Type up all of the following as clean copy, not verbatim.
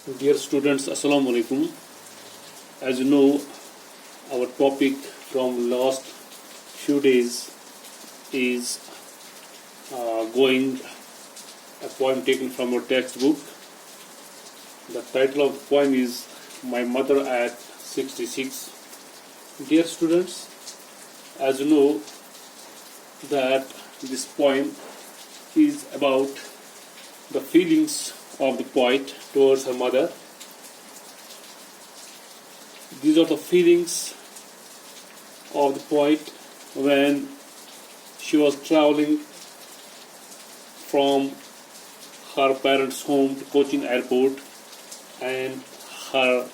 Dear students, Assalamu alaikum. As you know, our topic from last few days is going a poem taken from our textbook. The title of the poem is My Mother at 66. Dear students, as you know that this poem is about the feelings of the poet towards her mother. These are the feelings of the poet when she was traveling from her parents' home to Cochin airport and her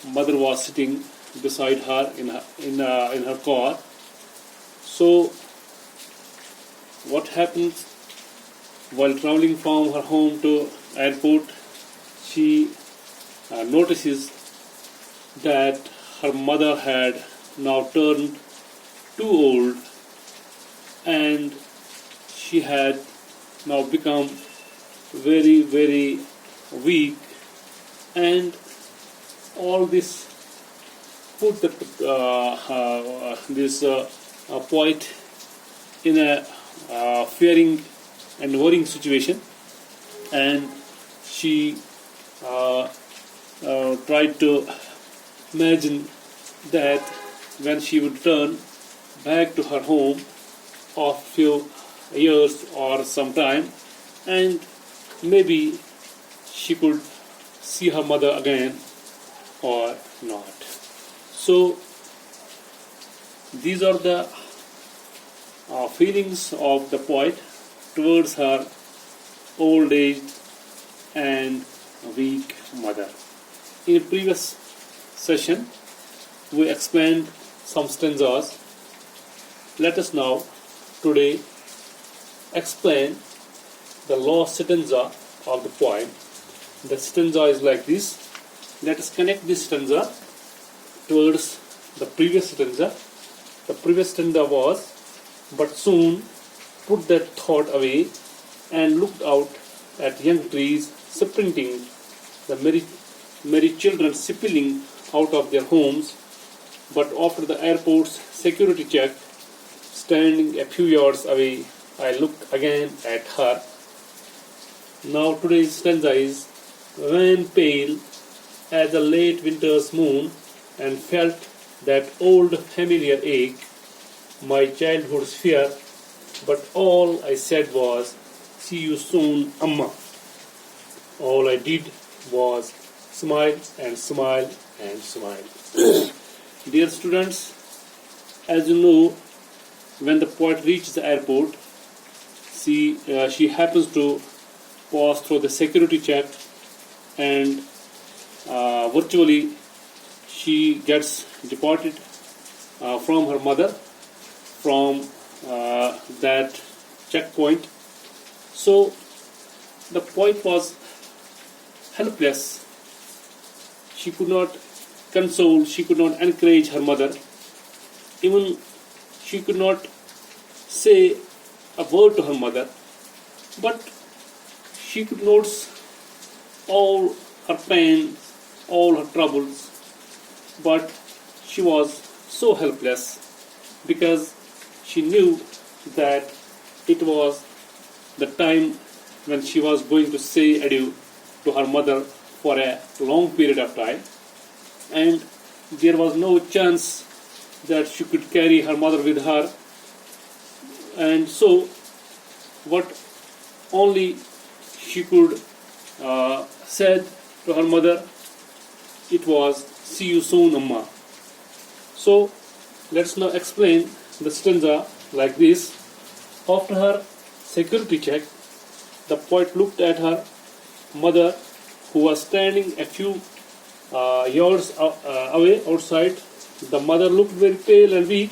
mother was sitting beside her in her car. So what happens while traveling from her home to airport, she notices that her mother had now turned too old and she had now become very, very weak, and all this put this poet in a fearing and worrying situation, and she tried to imagine that when she would return back to her home of few years or some time, and maybe she could see her mother again or not. So these are the feelings of the poet towards her old age and weak mother. In a previous session, we explained some stanzas. Let us now today explain the last stanza of the poem. The stanza is like this. Let us connect this stanza towards the previous stanza. The previous stanza was, but soon put that thought away and looked out at young trees sprinting, the merry children spilling out of their homes. But after the airport's security check, standing a few yards away, I looked again at her. Now today's stanza is, when pale as the late winter's moon and felt that old familiar ache, my childhood's fear, but all I said was, see you soon, Amma. All I did was smile and smile and smile. Dear students, as you know, when the poet reaches the airport, she happens to pass through the security check, and virtually she gets deported from her mother from that checkpoint. So the poet was helpless. She could not console, she could not encourage her mother. Even she could not say a word to her mother. But she could notice all her pain, all her troubles. But she was so helpless because she knew that it was the time when she was going to say adieu to her mother for a long period of time, and there was no chance that she could carry her mother with her. And so what only she could said to her mother, it was, see you soon, Amma. So let's now explain the stanza like this. After her security check, the poet looked at her mother, who was standing a few yards away outside. The mother looked very pale and weak.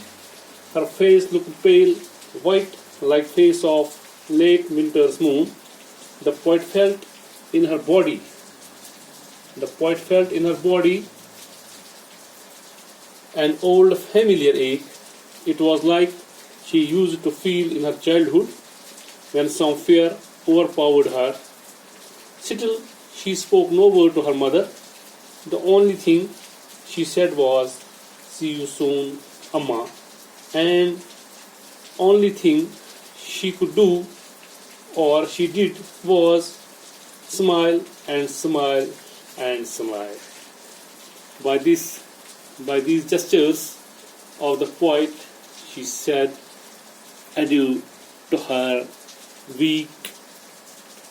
Her face looked pale, white, like face of late winter's moon. The poet felt in her body. An old familiar ache. It was like she used to feel in her childhood when some fear overpowered her. Still, she spoke no word to her mother. The only thing she said was, "See you soon, Amma." And only thing she could do or she did was smile and smile and smile. By this, by these gestures of the poet, she said adieu to her weak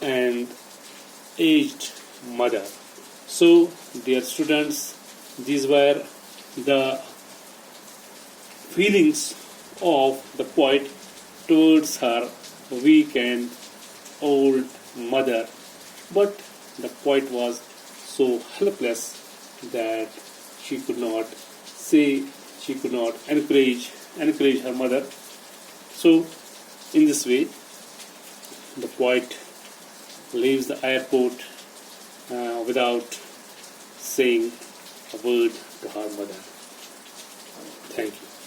and aged mother. So, dear students, these were the feelings of the poet towards her weak and old mother. But the poet was so helpless that she could not say, she could not encourage her mother. So, in this way, the poet leaves the airport without saying a word to her mother. Thank you.